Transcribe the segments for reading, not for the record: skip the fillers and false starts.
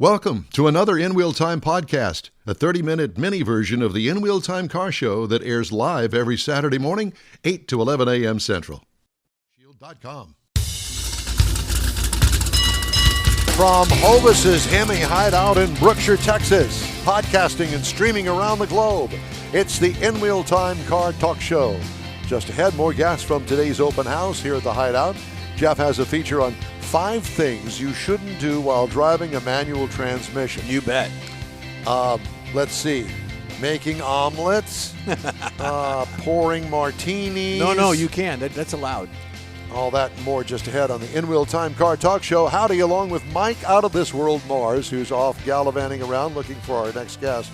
Welcome to another In Wheel Time podcast, a 30-minute mini version of the In Wheel Time car show that airs live every Saturday morning, 8 to 11 a.m. Central. Shield.com. From Hovis's Hemi Hideout in Brookshire, Texas, podcasting and streaming around the globe, it's the In Wheel Time Car Talk Show. Just ahead, more guests from today's open house here at the Hideout. Jeff has a feature on 5 things you shouldn't do while driving a manual transmission. You bet. Let's see. Making omelets, pouring martinis. No, you can. That's allowed. All that and more just ahead on the In Wheel Time Car Talk Show. Howdy, along with Mike out of this world, Mars, who's off gallivanting around looking for our next guest.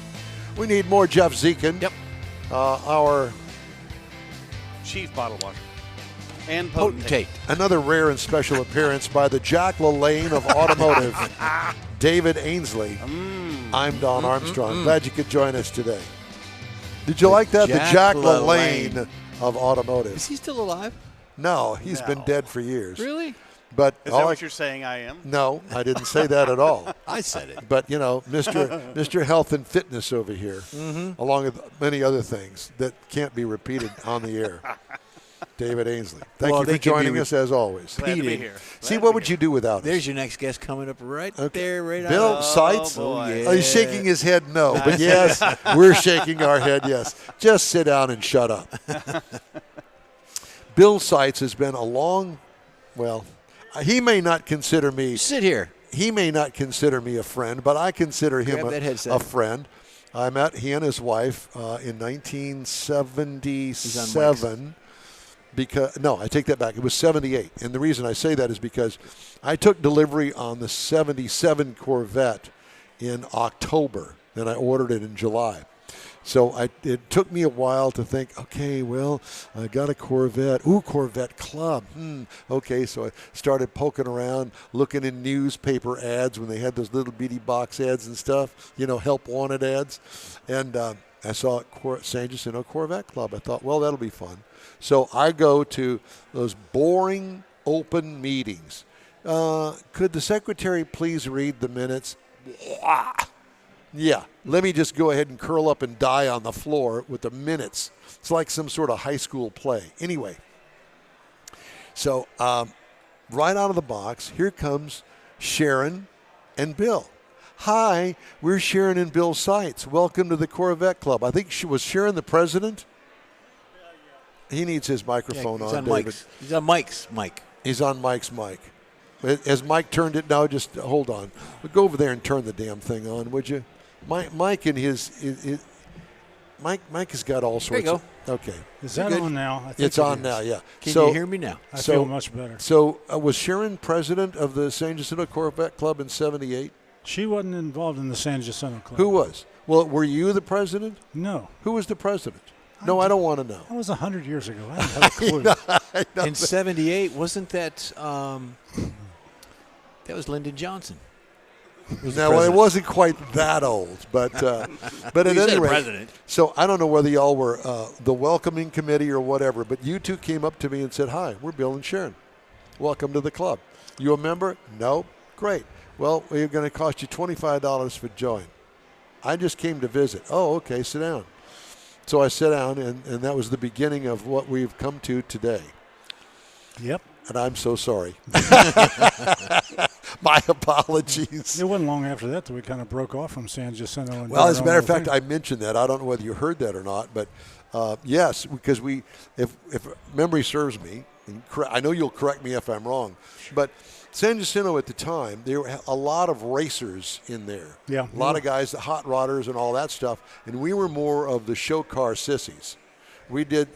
We need more Jeff Zekin. Yep. Our chief bottle washer and potentate. Another rare and special appearance by the Jack LaLanne of automotive, David Ainsley. I'm Don Armstrong. Glad you could join us today. Did you like that? The Jack LaLanne of automotive. Is he still alive? No, he's been dead for years. Really? But is that what you're saying I am? No, I didn't say that at all. I said it. But, you know, Mr. Health and Fitness over here, along with many other things that can't be repeated on the air. David Ainsley. Thank you for joining us, as always. Glad to be here. See, what would you do without us? There's your next guest coming up right there, right Bill out. Seitz? Oh, yeah. He's shaking his head no, but yes, we're shaking our head yes. Just sit down and shut up. Bill Seitz has been he may not consider me. Sit here. He may not consider me a friend, but I consider him a friend. I met he and his wife in 1977. I take that back. It was 78. And the reason I say that is because I took delivery on the 77 Corvette in October, and I ordered it in July. So it took me a while to think, okay, well, I got a Corvette. Ooh, Corvette Club. Okay, so I started poking around, looking in newspaper ads when they had those little bitty box ads and stuff, help wanted ads. And I saw San Jacinto Corvette Club. I thought, well, that'll be fun. So I go to those boring open meetings. Could the secretary please read the minutes? Yeah, let me just go ahead and curl up and die on the floor with the minutes. It's like some sort of high school play. Anyway, so right out of the box, here comes Sharon and Bill. Hi, we're Sharon and Bill Seitz. Welcome to the Corvette Club. I think was Sharon the president? He needs his microphone on, David. He's on Mike's mic. He's on Mike's mic. Has Mike turned it now? Just hold on. Go over there and turn the damn thing on, would you? Mike and Mike has got all sorts of. Okay. Is that on now? I think it's on now, yeah. Can you hear me now? I feel much better. So was Sharon president of the San Jacinto Corvette Club in 78? She wasn't involved in the San Jacinto Club. Who was? Well, were you the president? No. Who was the president? No, I don't want to know. That was 100 years ago. I didn't have a clue. In 78, wasn't that that was Lyndon Johnson? No, it wasn't quite that old, but at any rate, president. So I don't know whether y'all were the welcoming committee or whatever, but you two came up to me and said, "Hi, we're Bill and Sharon. Welcome to the club. You a member? No? Great. Well, we're going to cost you $25 for join. I just came to visit. Oh, okay, sit down." So I sat down, and that was the beginning of what we've come to today. Yep. And I'm so sorry. My apologies. It wasn't long after that we kind of broke off from San Jacinto. Well, as a matter of fact, I mentioned that. I don't know whether you heard that or not, but yes, because if memory serves me, and I know you'll correct me if I'm wrong, but San Jacinto at the time, there were a lot of racers in there. Yeah. A lot of guys, the hot rodders and all that stuff, and we were more of the show car sissies. We didn't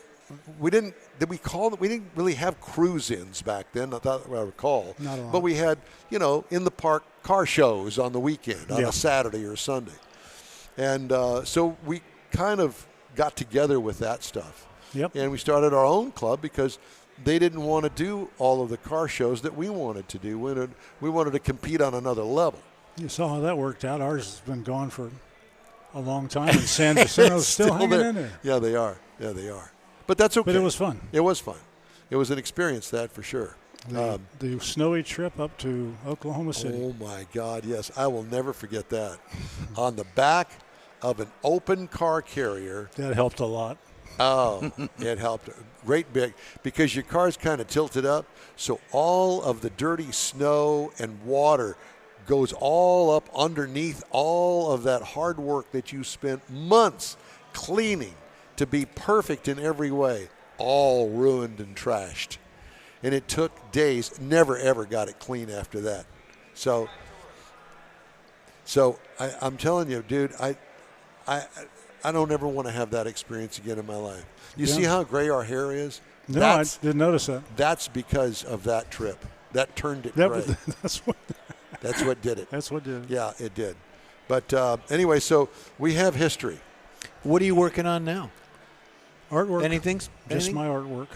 really have cruise-ins back then, I recall. Not a lot. But we had, in the park car shows on the weekend, on a Saturday or Sunday. And so we kind of got together with that stuff. Yep. And we started our own club because they didn't want to do all of the car shows that we wanted to do. We wanted to compete on another level. You saw how that worked out. Ours has been gone for a long time, and San Jacinto's still hanging in there. Yeah, they are. But that's okay. But it was fun. It was fun. It was an experience, that for sure. The snowy trip up to Oklahoma City. Oh, my God, yes. I will never forget that. On the back of an open car carrier. That helped a lot. Oh, it helped great big because your car's kind of tilted up. So all of the dirty snow and water goes all up underneath all of that hard work that you spent months cleaning to be perfect in every way, all ruined and trashed. And it took days, never ever got it clean after that. So I'm telling you, dude, I don't ever want to have that experience again in my life. You see how gray our hair is? No, I didn't notice that. That's because of that trip. That turned it gray. That's what did it. That's what did it. Yeah, it did. But anyway, so we have history. What are you working on now? Artwork. Anything? Just my artwork.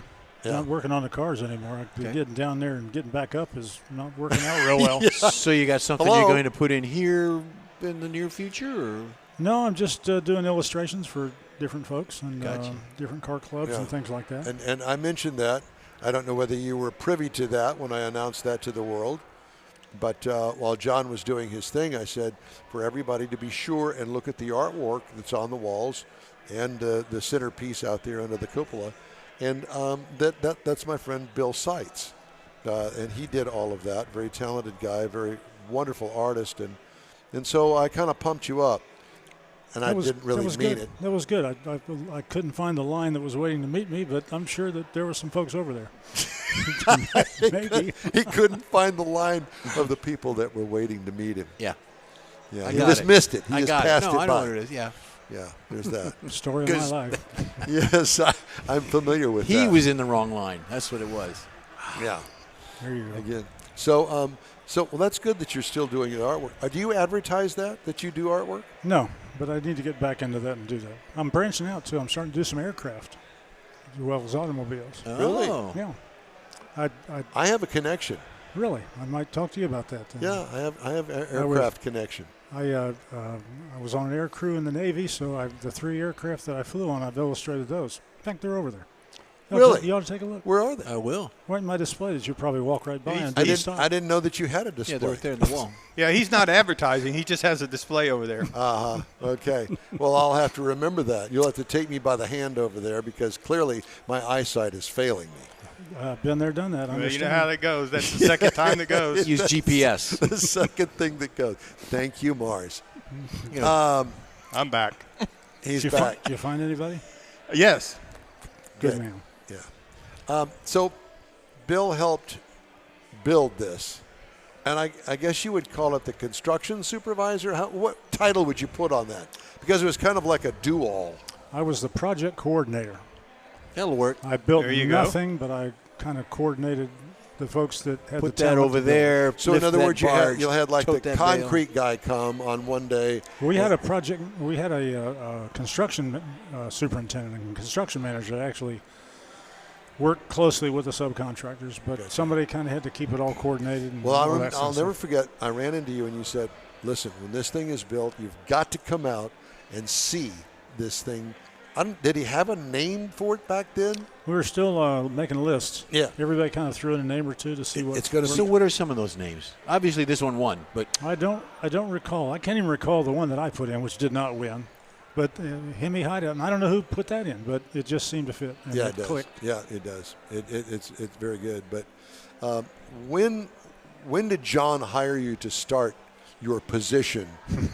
Yeah. Not working on the cars anymore. Getting down there and getting back up is not working out real well. So you got something you're going to put in here in the near future? Or? No, I'm just doing illustrations for different folks and Gotcha. Different car clubs and things like that. And I mentioned that. I don't know whether you were privy to that when I announced that to the world. But while John was doing his thing, I said for everybody to be sure and look at the artwork that's on the walls and the centerpiece out there under the cupola. And that's my friend Bill Seitz. And he did all of that. Very talented guy, very wonderful artist. And so I kind of pumped you up. And I didn't really mean it. That was good. I couldn't find the line that was waiting to meet me, but I'm sure that there were some folks over there. Maybe. He couldn't find the line of the people that were waiting to meet him. Yeah. Yeah, he just missed it. He just passed it by. I know what it is, yeah. Yeah, there's that. Story of my life. Yes, I'm familiar with that. He was in the wrong line. That's what it was. Yeah. There you go. Again. So well, that's good that you're still doing your artwork. Do you advertise that you do artwork? No, but I need to get back into that and do that. I'm branching out, too. I'm starting to do some aircraft as well as automobiles. Really? Oh. Yeah. I have a connection. Really? I might talk to you about that then. Yeah, I have aircraft connection. I was on an air crew in the Navy, so the 3 aircraft that I flew on, I've illustrated those. In fact, they're over there. Really? You ought to take a look. Where are they? I will. Right in my display that you probably walk right by. And I didn't know that you had a display. Yeah, they're right there in the wall. Yeah, he's not advertising. He just has a display over there. Uh-huh. Okay. Well, I'll have to remember that. You'll have to take me by the hand over there because clearly my eyesight is failing me. Been there, done that. Well, you know how that goes. That's the second time that goes. Use GPS. The second thing that goes. Thank you, Mars. I'm back. He's Did back. you find anybody? Yes. Good man. Yeah. So Bill helped build this. And I guess you would call it the construction supervisor. What title would you put on that? Because it was kind of like a do-all. I was the project coordinator. That'll work. I built There you go. nothing, but I kind of coordinated the folks that had Put the that talent over to build it. there. So in other words, you had like tote the that concrete guy come on one day. We had a project. We had a construction superintendent and construction manager that actually worked closely with the subcontractors, but somebody kind of had to keep it all coordinated. And Well, all that I'll stuff. never forget. I ran into you and you said, "Listen, when this thing is built, you've got to come out and see this thing." Did he have a name for it back then? We were still making lists. Yeah. Everybody kind of threw in a name or two to see what. It's going to So what are some of those names? Obviously, this one won, but I don't recall. I can't even recall the one that I put in, which did not win. But Hemi Hideout, and I don't know who put that in, but it just seemed to fit. And Yeah, it does. clicked. Yeah, it does. It's very good. But when did John hire you to start your position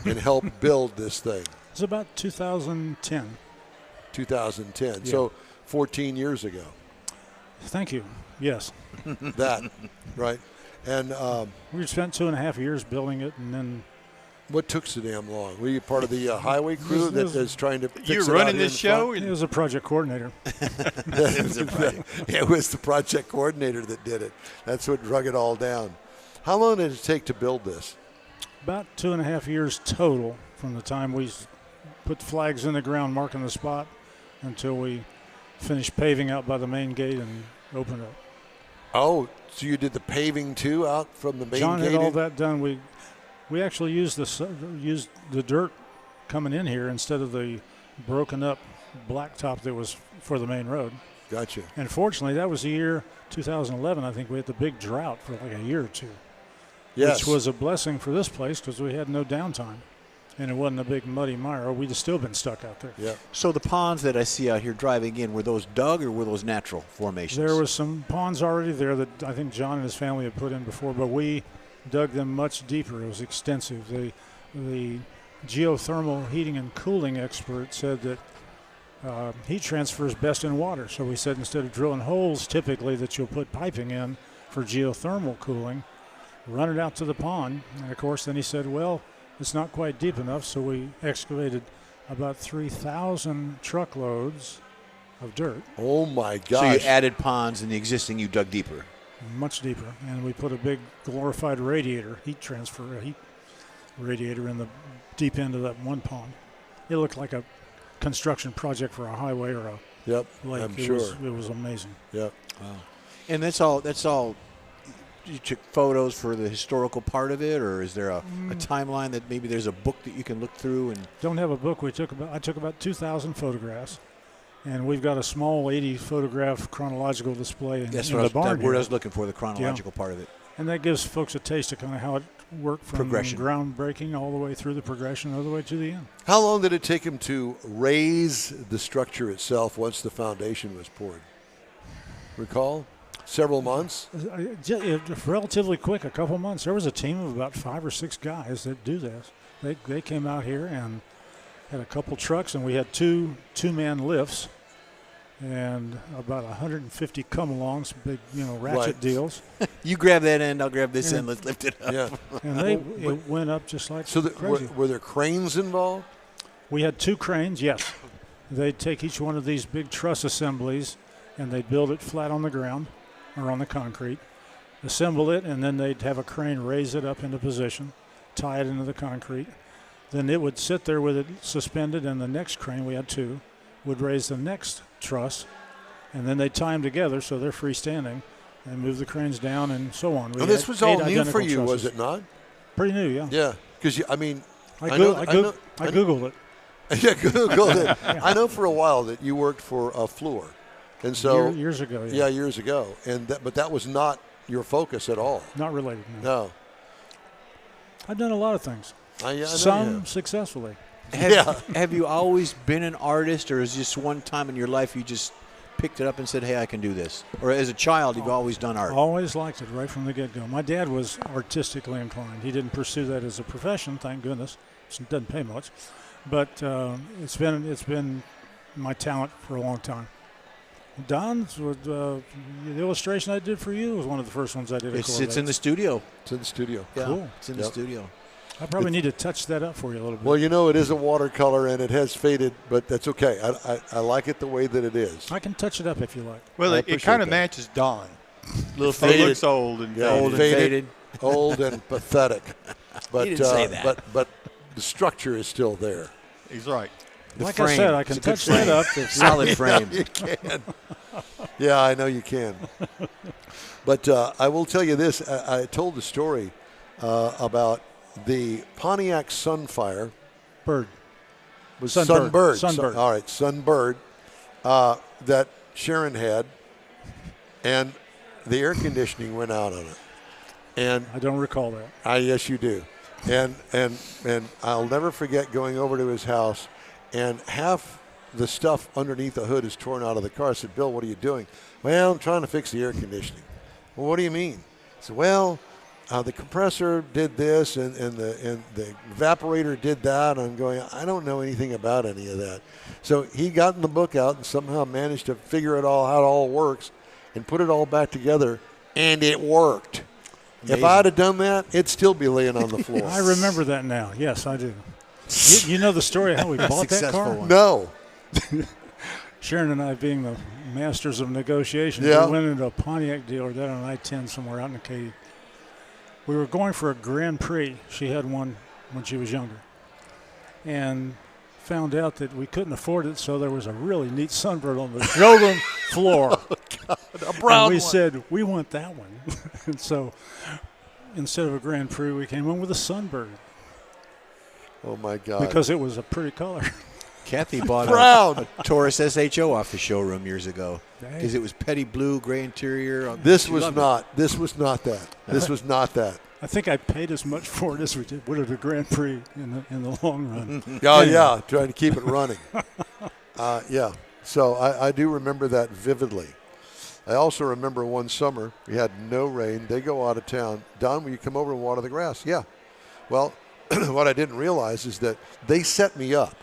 and help build this thing? It's about 2010. 2010. Yeah. So 14 years ago. Thank you. Yes. That, right? And We spent 2.5 years building it, and then what took so damn long? Were you part of the highway crew that is trying to fix You're it out running here this in show? front? it was a project coordinator. It was the project coordinator that did it. That's what drug it all down. How long did it take to build this? About 2.5 years total from the time we put flags in the ground marking the spot until we finished paving out by the main gate and opened it. Oh, so you did the paving too out from the main John gate? had all that done. We actually used the dirt coming in here instead of the broken up blacktop that was for the main road. Gotcha. And fortunately, that was the year 2011. I think we had the big drought for like a year or two. Yes. Which was a blessing for this place because we had no downtime. And it wasn't a big muddy mire. We'd have still been stuck out there. Yeah. So the ponds that I see out here driving in, were those dug or were those natural formations? There was some ponds already there that I think John and his family had put in before, but we dug them much deeper. It was extensive. The geothermal heating and cooling expert said that heat transfer is best in water. So we said instead of drilling holes typically that you'll put piping in for geothermal cooling, run it out to the pond. And, of course, then he said, well, it's not quite deep enough, so we excavated about 3,000 truckloads of dirt. Oh, my gosh. So you added ponds and the existing you dug deeper. Much deeper. And we put a big glorified radiator, heat transfer, heat radiator in the deep end of that one pond. It looked like a construction project for a highway or a lake. I'm sure. It was amazing. Yep. Wow. And that's all. You took photos for the historical part of it, or is there a timeline that maybe there's a book that you can look through? And don't have a book. I took about 2,000 photographs, and we've got a small 80 photograph chronological display in the barn. That's what I was looking for, the chronological part of it. And that gives folks a taste of kind of how it worked from groundbreaking all the way through the progression, all the way to the end. How long did it take him to raise the structure itself once the foundation was poured? Recall? Several months? Relatively quick, a couple months. There was a team of about 5 or 6 guys that do this. They came out here and had a couple trucks, and we had two-man lifts and about 150 come-alongs, big, ratchet deals. You grab that end, I'll grab this end. Let's lift it up. Yeah. And it went up just like crazy. Were there cranes involved? We had 2 cranes, yes. They'd take each one of these big truss assemblies, and they'd build it flat on the ground or on the concrete, assemble it, and then they'd have a crane raise it up into position, tie it into the concrete. Then it would sit there with it suspended, and the next crane, we had 2, would raise the next truss, and then they'd tie them together so they're freestanding and move the cranes down and so on. This was all new for you, was it not? Pretty new, yeah. Yeah, because, I Googled it. Yeah, Googled it. Yeah. I know for a while that you worked for Fluor. And so years ago, yeah, years ago, but that was not your focus at all. Not related. No. I've done a lot of things. I Some successfully. Have you always been an artist, or is just one time in your life you just picked it up and said, "Hey, I can do this"? Or as a child, you've always done art? Always liked it right from the get-go. My dad was artistically inclined. He didn't pursue that as a profession, thank goodness. It doesn't pay much, but it's been my talent for a long time. Don's, the illustration I did for you was one of the first ones I did. It's in the studio. It's in the studio. Yeah, cool. It's in the studio. I probably need to touch that up for you a little bit. Well, it is a watercolor and it has faded, but that's okay. I like it the way that it is. I can touch it up if you like. Well, it kind of matches Don. Little faded. It looks old and faded. Old and pathetic. But he didn't say that. But the structure is still there. He's right. Like I said, I can touch that up. Solid frame. You can. Yeah, I know you can. But I will tell you this. I told the story about the Pontiac Sunfire. Bird. Was Sunbird. Sunbird. All right, Sunbird that Sharon had, and the air conditioning went out on it. And I don't recall that. Yes, you do. And I'll never forget going over to his house, and half the stuff underneath the hood is torn out of the car. I said, "Bill, what are you doing?" "Well, I'm trying to fix the air conditioning." "Well, what do you mean?" I said, "Well, the compressor did this, and the evaporator did that." I'm going, I don't know anything about any of that. So he got in the book out and somehow managed to figure it all, how it all works, and put it all back together, and it worked. Amazing. If I'd have done that, it'd still be laying on the floor. I remember that now. Yes, I do. You know the story of how we bought that car? No. Sharon and I, being the masters of negotiation, we went into a Pontiac dealer down on I-10 somewhere out in Katy. We were going for a Grand Prix. She had one when she was younger. And found out that we couldn't afford it, so there was a really neat Sunbird on the showroom floor. Oh, God, a brown and we one. said, we want that one. And so instead of a Grand Prix, we came in with a Sunbird. Oh, my God. Because it was a pretty color. Kathy bought Brown. a Taurus SHO off the showroom years ago because it was petty blue, gray interior. This was not that. This was not that. I think I paid as much for it as we would at a Grand Prix in the long run. Oh, yeah, trying to keep it running. Yeah, so I do remember that vividly. I also remember one summer, we had no rain. They go out of town. Don, will you come over and water the grass? Yeah. Well, what I didn't realize is that they set me up,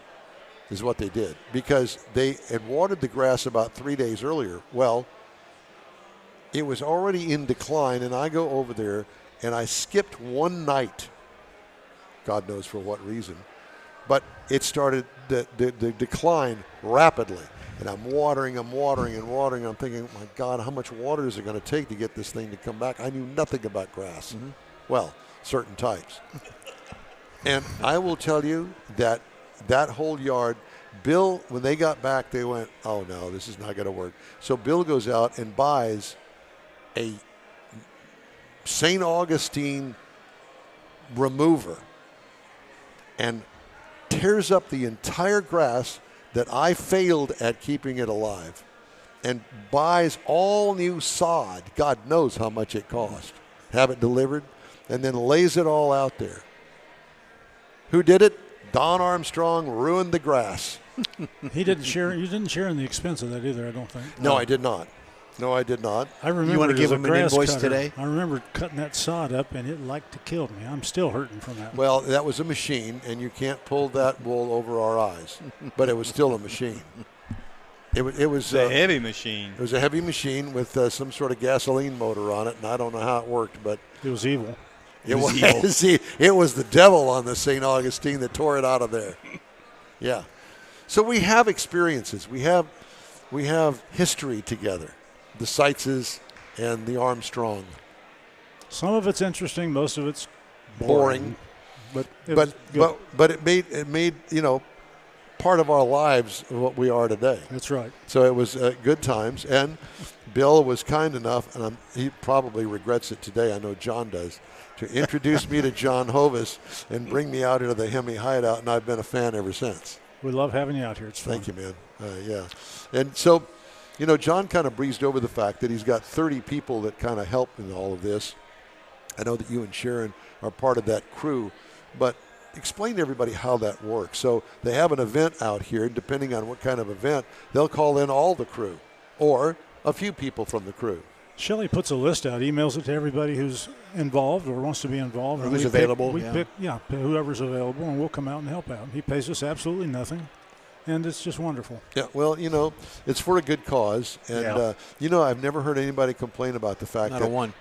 is what they did, because they had watered the grass about 3 days earlier. Well, it was already in decline, and I go over there, and I skipped one night, God knows for what reason, but it started the decline rapidly. And I'm watering. I'm thinking, my God, how much water is it going to take to get this thing to come back? I knew nothing about grass. Mm-hmm. Well, certain types. And I will tell you that whole yard, Bill, when they got back, they went, oh, no, this is not going to work. So Bill goes out and buys a St. Augustine remover and tears up the entire grass that I failed at keeping it alive, and buys all new sod. God knows how much it cost. Have it delivered, and then lays it all out there. Who did it? Don Armstrong ruined the grass. He didn't share. You didn't share in the expense of that either, I don't think. No, I did not. I remember. You want to give him an invoice today? I remember cutting that sod up, and it like to kill me. I'm still hurting from that. Well, that was a machine, and you can't pull that wool over our eyes. But it was still a machine. It was a heavy machine. It was a heavy machine with some sort of gasoline motor on it, and I don't know how it worked, but it was evil. It was it was the devil on the St. Augustine that tore it out of there. Yeah. So we have experiences. We have history together. The Seitzes and the Armstrong. Some of it's interesting, most of it's boring. But it made part of our lives what we are today. That's right. So it was good times, and Bill was kind enough, and he probably regrets it today. I know John does, to introduce me to John Hovis and bring me out into the Hemi hideout, and I've been a fan ever since. We love having you out here. It's fun. Thank you, man. Yeah, and so. John kind of breezed over the fact that he's got 30 people that kind of help in all of this. I know that you and Sharon are part of that crew, but explain to everybody how that works. So they have an event out here, depending on what kind of event, they'll call in all the crew or a few people from the crew. Shelley puts a list out, emails it to everybody who's involved or wants to be involved. Who's available. We pick whoever's available, and we'll come out and help out. He pays us absolutely nothing. And it's just wonderful. Yeah, well, it's for a good cause. And, I've never heard anybody complain about the fact Not a one.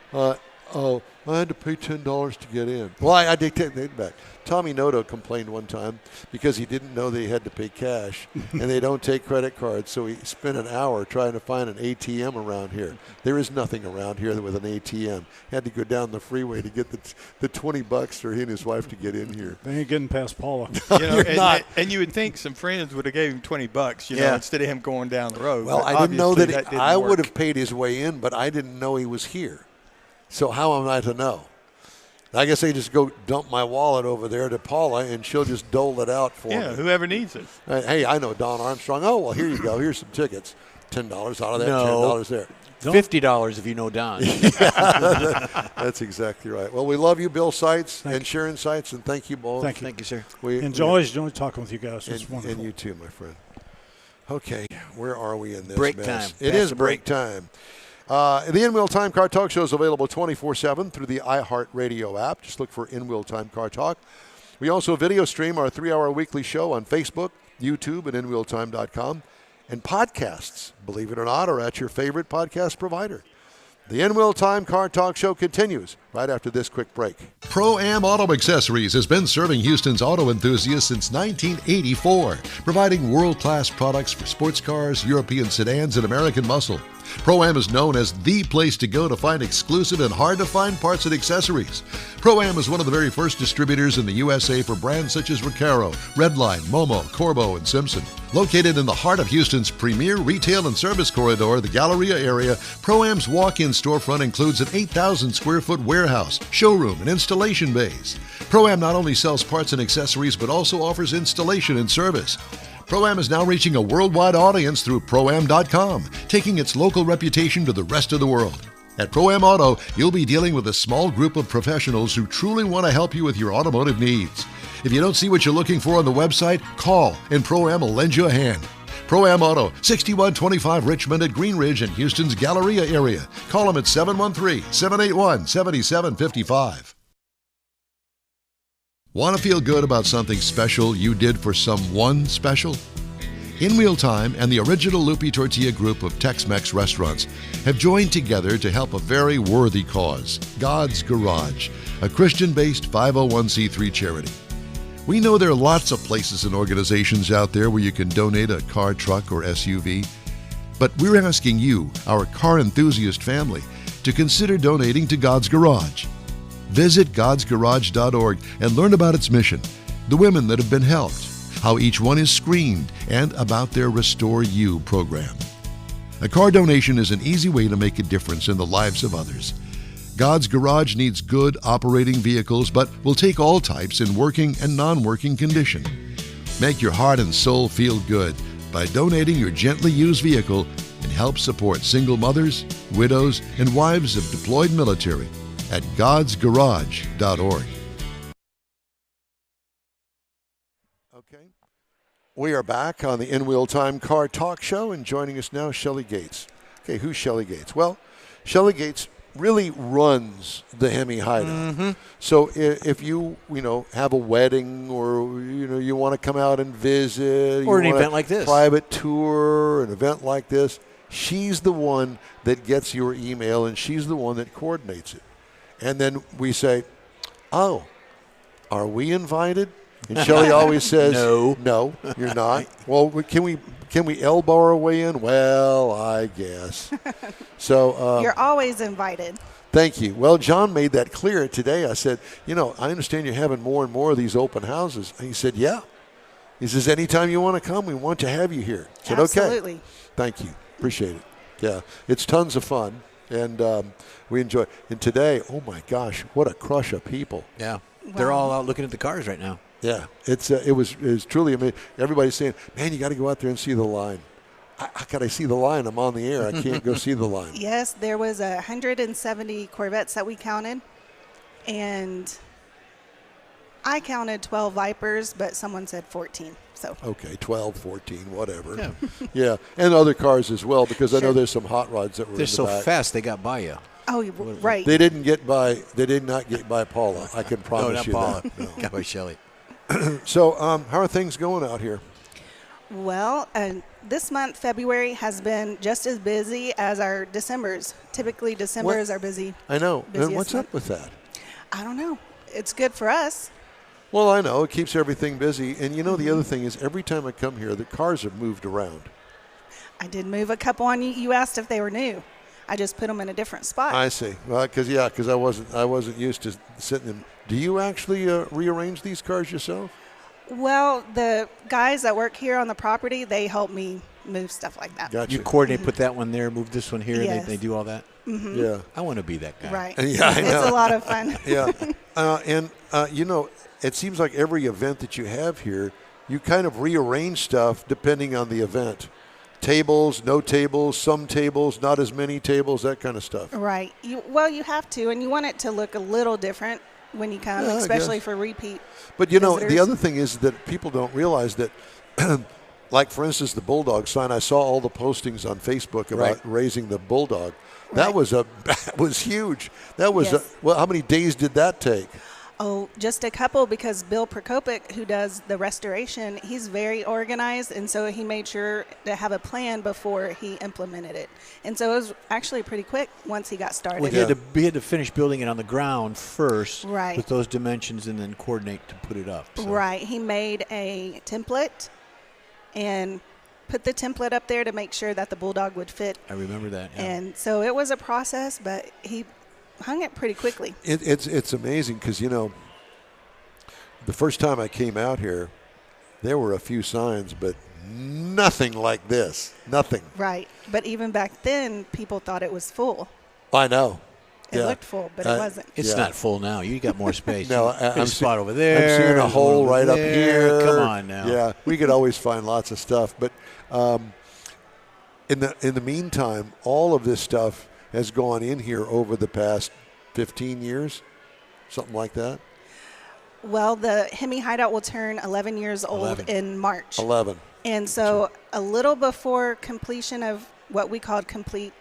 I had to pay $10 to get in. Well, I did take that back. Tommy Noto complained one time because he didn't know that he had to pay cash, and they don't take credit cards, so he spent an hour trying to find an ATM around here. There is nothing around here with an ATM. He had to go down the freeway to get the $20 for he and his wife to get in here. They ain't getting past Paula. And you would think some friends would have gave him $20, instead of him going down the road. Well, I didn't know that I would have paid his way in, but I didn't know he was here. So how am I to know? I guess I just go dump my wallet over there to Paula, and she'll just dole it out for me. Yeah, whoever needs it. Hey, I know Don Armstrong. Oh, well, here you go. Here's some tickets. $10 out of that, $10 there. $50 if you know Don. That's exactly right. Well, we love you, Bill Seitz and Sharon Seitz, and thank you both. Thank you, sir. Always enjoy talking with you guys. It's wonderful. And you too, my friend. Okay, where are we in this break mess? Time. It is break time. The In-Wheel Time Car Talk Show is available 24/7 through the iHeartRadio app. Just look for In-Wheel Time Car Talk. We also video stream our 3-hour weekly show on Facebook, YouTube, and InWheelTime.com. And podcasts, believe it or not, are at your favorite podcast provider. The In-Wheel Time Car Talk Show continues right after this quick break. Pro-Am Auto Accessories has been serving Houston's auto enthusiasts since 1984, providing world-class products for sports cars, European sedans, and American muscle. Pro-Am is known as the place to go to find exclusive and hard-to-find parts and accessories. Pro-Am is one of the very first distributors in the USA for brands such as Recaro, Redline, Momo, Corbo, and Simpson. Located in the heart of Houston's premier retail and service corridor, the Galleria area, Pro-Am's walk-in storefront includes an 8,000-square-foot warehouse, showroom, and installation bays. Pro-Am not only sells parts and accessories, but also offers installation and service. Pro-Am is now reaching a worldwide audience through Pro-Am.com, taking its local reputation to the rest of the world. At Pro-Am Auto, you'll be dealing with a small group of professionals who truly want to help you with your automotive needs. If you don't see what you're looking for on the website, call and Pro-Am will lend you a hand. Pro-Am Auto, 6125 Richmond at Green Ridge in Houston's Galleria area. Call them at 713-781-7755. Want to feel good about something special you did for someone special? In Wheel Time and the original Lupi Tortilla group of Tex-Mex restaurants have joined together to help a very worthy cause, God's Garage, a Christian-based 501c3 charity. We know there are lots of places and organizations out there where you can donate a car, truck, or SUV, but we're asking you, our car enthusiast family, to consider donating to God's Garage. Visit godsgarage.org and learn about its mission, the women that have been helped, how each one is screened, and about their Restore You program. A car donation is an easy way to make a difference in the lives of others. God's Garage needs good operating vehicles, but will take all types in working and non-working condition. Make your heart and soul feel good by donating your gently used vehicle and help support single mothers, widows, and wives of deployed military at godsgarage.org. Okay. We are back on the In Wheel Time Car Talk Show, and joining us now, Shelley Gates. Okay, who's Shelley Gates? Well, Shelley Gates really runs the Hemi Hideout. Mm-hmm. So if you have a wedding, or you want to come out and visit, or an event like this, private tour, an event like this, she's the one that gets your email, and she's the one that coordinates it. And then we say, "Oh, are we invited?" And Shelley always says, "No, you're not." Well, can we elbow our way in? Well, I guess. So you're always invited. Thank you. Well, John made that clear today. I said, I understand you're having more and more of these open houses. And he said, yeah. He says, anytime you want to come, we want to have you here. I said, absolutely. Okay. Thank you. Appreciate it. Yeah, it's tons of fun, and we enjoy it. And today, oh my gosh, what a crush of people. Yeah, they're all out looking at the cars right now. Yeah, it was truly amazing. Everybody's saying, man, you got to go out there and see the line. How can I see the line? I'm on the air. I can't go see the line. Yes, there was 170 Corvettes that we counted, and I counted 12 Vipers, but someone said 14. So okay, 12, 14, whatever. Yeah, yeah, and other cars as well, because sure. I know there's some hot rods that were. They're in the so back. fast they got by you. Oh, right. They did not get by Paula. I can promise no, not Paula. that. No. Got by Shelley. So, how are things going out here? Well, this month, February, has been just as busy as our Decembers. Typically, December is our busy. I know. And what's month. up with that? I don't know. It's good for us. Well, I know. It keeps everything busy. And the other thing is, every time I come here, the cars have moved around. I did move a couple on you. You asked if they were new. I just put them in a different spot. I see. Well, because I wasn't used to sitting in. Do you actually rearrange these cars yourself? Well, the guys that work here on the property, they help me move stuff like that. Gotcha. You coordinate, put that one there, move this one here, Yes. and they do all that? Mm-hmm. Yeah. I want to be that guy. Right. Yeah, I know. It's a lot of fun. Yeah. It seems like every event that you have here, you kind of rearrange stuff depending on the event. Tables, no tables, some tables, not as many tables, that kind of stuff. Right. You have to, and you want it to look a little different when you come, Yeah, especially for repeat. But visitors. The other thing is that people don't realize that, like for instance, the Bulldog sign. I saw all the postings on Facebook about raising the Bulldog. That was huge. That was Yes. how many days did that take? Oh, just a couple, because Bill Prokopic, who does the restoration, he's very organized, and so he made sure to have a plan before he implemented it. And so it was actually pretty quick once he got started. Well, he had to finish building it on the ground first Right. with those dimensions and then coordinate to put it up. So. Right. He made a template and put the template up there to make sure that the Bulldog would fit. I remember that. Yeah. And so it was a process, but he hung it pretty quickly. It's amazing because, the first time I came out here, there were a few signs, but nothing like this. Nothing. Right. But even back then, people thought it was full. I know. It looked full, but it wasn't. It's not full now. You got more space. No, I'm a spot over there. I'm seeing a hole right up here. Come on now. Yeah, we could always find lots of stuff. But in the meantime, all of this stuff has gone in here over the past 15 years, something like that. Well, the Hemi Hideout will turn 11 years old in March. 11. And so a little before completion of what we called complete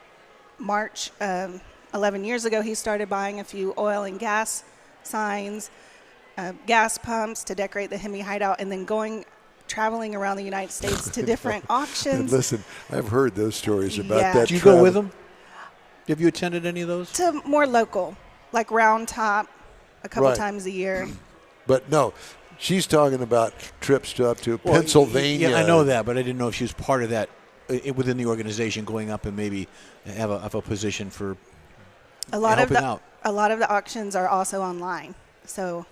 March, 11 years ago, he started buying a few oil and gas signs, gas pumps to decorate the Hemi Hideout, and then traveling around the United States to different auctions. And listen, I've heard those stories about that. Did you go with them? Have you attended any of those? To more local, like Round Top, a couple times a year. But no, she's talking about trips up to Pennsylvania. Yeah, I know that, but I didn't know if she was part of that within the organization, going up and maybe have a position for helping out. A lot of the auctions are also online, so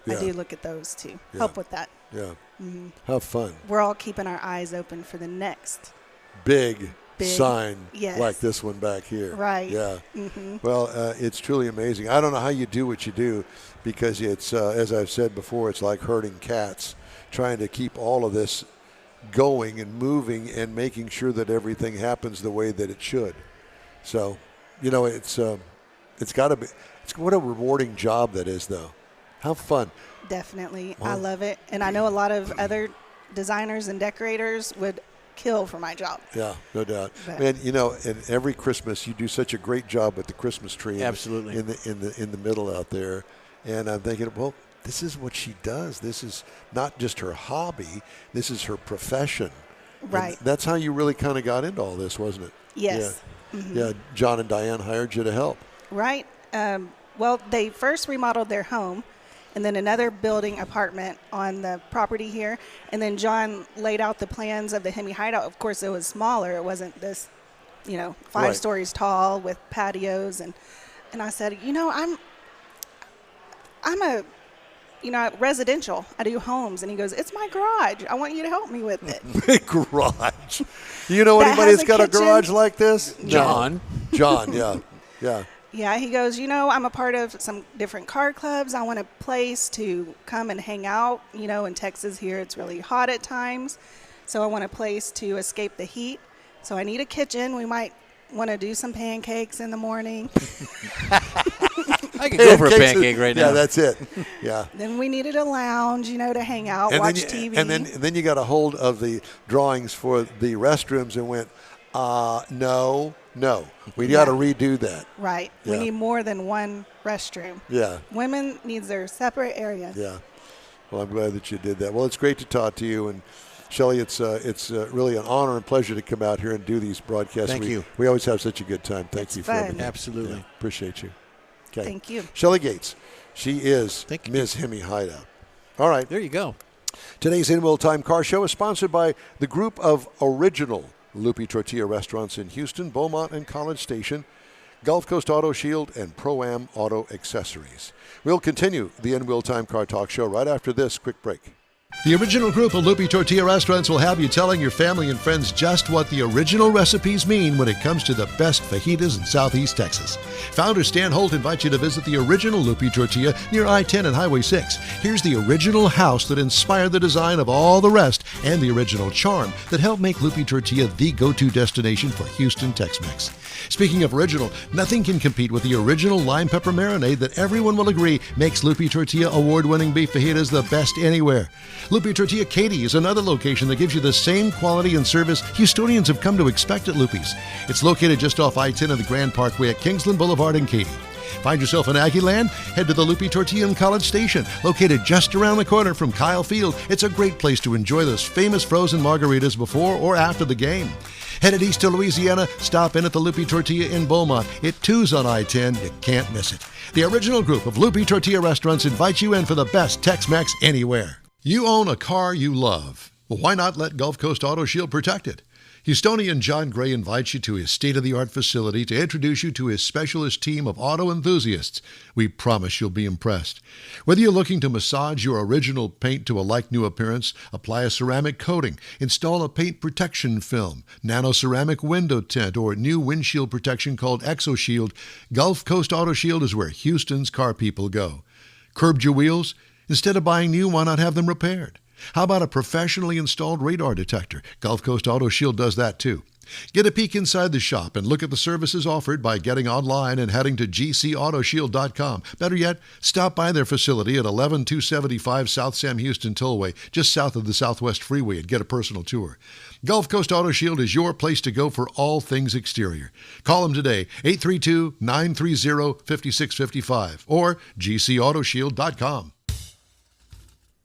I do look at those too. Help with that. Yeah, have fun. We're all keeping our eyes open for the next big sign like this one back here. Right. Yeah. Well, it's truly amazing. I don't know how you do what you do, because it's, as I've said before, it's like herding cats, trying to keep all of this going and moving and making sure that everything happens the way that it should. So, it's got to be. What a rewarding job that is, though. How fun. Definitely. Wow. I love it. And I know a lot of other designers and decorators would kill for my job. Yeah, no doubt. And and every Christmas you do such a great job with the Christmas tree. Absolutely. In the middle out there. And I'm thinking, well, this is what she does. This is not just her hobby. This is her profession. Right. And that's how you really kind of got into all this, wasn't it? Yes. Yeah. Yeah. John and Diane hired you to help. Right. Well, they first remodeled their home, and then another building apartment on the property here. And then John laid out the plans of the Hemi Hideout. Of course, it was smaller. It wasn't this, 5 stories tall with patios. And I said, I'm a residential. I do homes. And he goes, it's my garage. I want you to help me with it. Big garage. You know anybody that's got a garage like this? John. No. John, yeah. Yeah. Yeah, he goes, I'm a part of some different car clubs. I want a place to come and hang out. In Texas here, it's really hot at times. So I want a place to escape the heat. So I need a kitchen. We might want to do some pancakes in the morning. I could go for a pancake right now. Yeah, that's it. Yeah. Then we needed a lounge, to hang out, watch TV. And then you got a hold of the drawings for the restrooms and went, no. We got to redo that. Right. Yeah. We need more than one restroom. Yeah. Women needs their separate area. Yeah. Well, I'm glad that you did that. Well, it's great to talk to you. And Shelley, it's really an honor and pleasure to come out here and do these broadcasts. Thank you. We always have such a good time. Thank you for fun. everything. Absolutely. Yeah, appreciate you. Okay. Thank you. Shelley Gates. She is Ms. Hemi Hideout. All right. There you go. Today's In Wheel Time Car Show is sponsored by the group of original Lupi Tortilla restaurants in Houston, Beaumont, and College Station, Gulf Coast Auto Shield, and Pro-Am Auto Accessories. We'll continue the In Wheel Time Car Talk Show right after this quick break. The original group of Lupi Tortilla restaurants will have you telling your family and friends just what the original recipes mean when it comes to the best fajitas in Southeast Texas. Founder Stan Holt invites you to visit the original Lupi Tortilla near I-10 and Highway 6. Here's the original house that inspired the design of all the rest and the original charm that helped make Lupi Tortilla the go-to destination for Houston Tex-Mex. Speaking of original, nothing can compete with the original lime pepper marinade that everyone will agree makes Lupi Tortilla award-winning beef fajitas the best anywhere. Lupi Tortilla Katy is another location that gives you the same quality and service Houstonians have come to expect at Lupi's. It's located just off I-10 and the Grand Parkway at Kingsland Boulevard in Katy. Find yourself in Aggie Land? Head to the Lupi Tortilla in College Station, located just around the corner from Kyle Field. It's a great place to enjoy those famous frozen margaritas before or after the game. Headed east to Louisiana, stop in at the Lupi Tortilla in Beaumont. It too's on I-10. You can't miss it. The original group of Lupi Tortilla restaurants invites you in for the best Tex-Mex anywhere. You own a car you love. Well, why not let Gulf Coast Auto Shield protect it? Houstonian John Gray invites you to his state-of-the-art facility to introduce you to his specialist team of auto enthusiasts. We promise you'll be impressed. Whether you're looking to massage your original paint to a like-new appearance, apply a ceramic coating, install a paint protection film, nano-ceramic window tint, or new windshield protection called ExoShield, Gulf Coast Auto Shield is where Houston's car people go. Curbed your wheels? Instead of buying new, why not have them repaired? How about a professionally installed radar detector? Gulf Coast Auto Shield does that too. Get a peek inside the shop and look at the services offered by getting online and heading to gcautoshield.com. Better yet, stop by their facility at 11275 South Sam Houston Tollway, just south of the Southwest Freeway, and get a personal tour. Gulf Coast Auto Shield is your place to go for all things exterior. Call them today, 832-930-5655 or gcautoshield.com.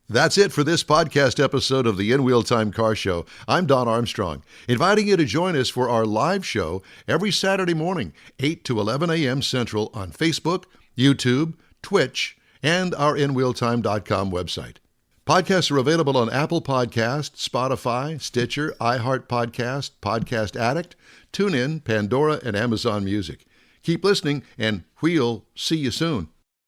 That's it for this podcast episode of the In Wheel Time Car Show. I'm Don Armstrong, inviting you to join us for our live show every Saturday morning, 8 to 11 a.m. Central on Facebook, YouTube, Twitch, and our InWheelTime.com website. Podcasts are available on Apple Podcasts, Spotify, Stitcher, iHeart Podcast, Podcast Addict, TuneIn, Pandora, and Amazon Music. Keep listening, and we'll see you soon.